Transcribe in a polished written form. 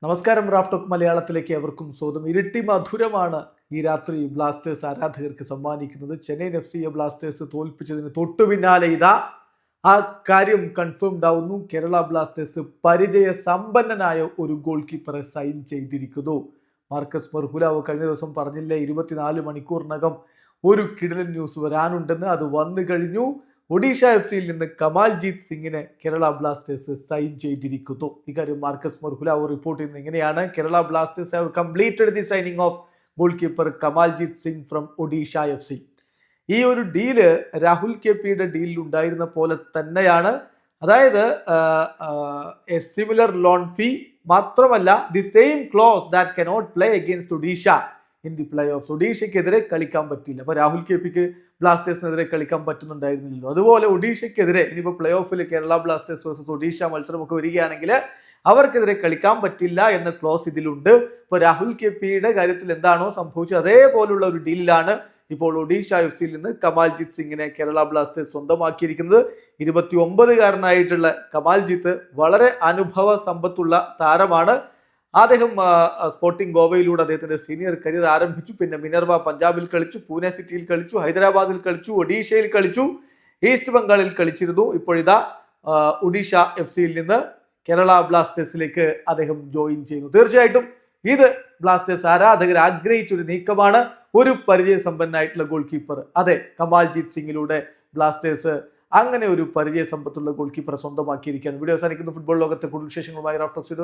നമസ്കാരം. Raf talk മലയാളത്തിലേക്ക് എവർക്കും സ്വാഗതം. ഇരട്ടി മധുരമാണ് ഈ രാത്രി ബ്ലാസ്റ്റേഴ്സ് ആരാധകർക്ക് സമ്മാനിക്കുന്നത്. ചെന്നൈയിൻ FC ബ്ലാസ്റ്റേഴ്സ് തോൽപ്പിച്ചതിന് തൊട്ടു പിന്നാലെ ഇതാ ആ കാര്യം കൺഫേംഡ് ആവുന്നു. കേരള ബ്ലാസ്റ്റേഴ്സ് പരിചയ സമ്പന്നനായ ഒരു ഗോൾ കീപ്പറെ സൈൻ ചെയ്തിരിക്കുന്നു. മാർക്കസ് മെർഹുലാവ് കഴിഞ്ഞ ദിവസം പറഞ്ഞില്ലേ 24 മണിക്കൂറിനകം ഒരു കിടിലൻ ന്യൂസ് വരാനുണ്ടെന്ന്. അത് വന്നു കഴിഞ്ഞു. ഒഡീഷ FCയിൽ നിന്ന് കമാൽജീത് സിംഗിനെ കേരള ബ്ലാസ്റ്റേഴ്സ് സൈൻ ചെയ്തിരിക്കുന്നു. ഇക്കാര്യം മാർക്കസ് മെർഹുലാവ് റിപ്പോർട്ട് ചെയ്യുന്നത് ഇങ്ങനെയാണ്: Kerala Blasters have completed the signing of goalkeeper Kamaljit Singh from Odisha FC. ഈ ഒരു ഡീല് രാഹുൽ KPയുടെ ഡീലിൽ ഉണ്ടായിരുന്ന പോലെ തന്നെയാണ്. അതായത് എ സിമിലർ ലോൺ ഫീ, മാത്രമല്ല the same clause that cannot play against Odisha in the playoff. ഒഡീഷയ്ക്കെതിരെ കളിക്കാൻ പറ്റില്ല. അപ്പോൾ രാഹുൽ KPക്ക് ബ്ലാസ്റ്റേഴ്സിനെതിരെ കളിക്കാൻ പറ്റുന്നുണ്ടായിരുന്നില്ലല്ലോ. അതുപോലെ ഒഡീഷയ്ക്കെതിരെ ഇനിയിപ്പോൾ പ്ലേ ഓഫിൽ കേരള ബ്ലാസ്റ്റേഴ്സ് വേഴ്സസ് ഒഡീഷ മത്സരമൊക്കെ വരികയാണെങ്കിൽ അവർക്കെതിരെ കളിക്കാൻ പറ്റില്ല എന്ന ക്ലോസ് ഇതിലുണ്ട്. ഇപ്പോൾ രാഹുൽ KPയുടെ കാര്യത്തിൽ എന്താണോ സംഭവിച്ചത് അതേപോലുള്ള ഒരു ഡീലിലാണ് ഇപ്പോൾ ഒഡീഷ FCയിൽ നിന്ന് കമാൽജീത് സിംഗിനെ കേരള ബ്ലാസ്റ്റേഴ്സ് സ്വന്തമാക്കിയിരിക്കുന്നത്. 29കാരനായിട്ടുള്ള കമാൽജീത്ത് വളരെ അനുഭവ സമ്പത്തുള്ള താരമാണ്. അദ്ദേഹം സ്പോർട്ടിംഗ് ഗോവയിലൂടെ അദ്ദേഹത്തിന്റെ സീനിയർ കരിയർ ആരംഭിച്ചു. പിന്നെ മിനർവ പഞ്ചാബിൽ കളിച്ചു, പൂനെ സിറ്റിയിൽ കളിച്ചു, ഹൈദരാബാദിൽ കളിച്ചു, ഒഡീഷയിൽ കളിച്ചു, ഈസ്റ്റ് ബംഗാളിൽ കളിച്ചിരുന്നു. ഇപ്പോഴിതാ ഒഡീഷ FCയിൽ നിന്ന് കേരള ബ്ലാസ്റ്റേഴ്സിലേക്ക് അദ്ദേഹം ജോയിൻ ചെയ്യുന്നു. തീർച്ചയായിട്ടും ഇത് ബ്ലാസ്റ്റേഴ്സ് ആരാധകർ ആഗ്രഹിച്ചൊരു നീക്കമാണ്. ഒരു പരിചയസമ്പന്നായിട്ടുള്ള ഗോൾ കീപ്പർ, അതെ, കമാൽജീത് സിംഗിലൂടെ ബ്ലാസ്റ്റേഴ്സ് അങ്ങനെ ഒരു പരിചയ സമ്പത്തുള്ള ഗോൾ കീപ്പറെ സ്വന്തമാക്കിയിരിക്കുകയാണ്. വീഡിയോ അവസാനിക്കുന്ന ഫുട്ബോൾ ലോകത്തെ കൂടുതൽ വിശേഷങ്ങളുമായി റാഫ് ടോക്സ്.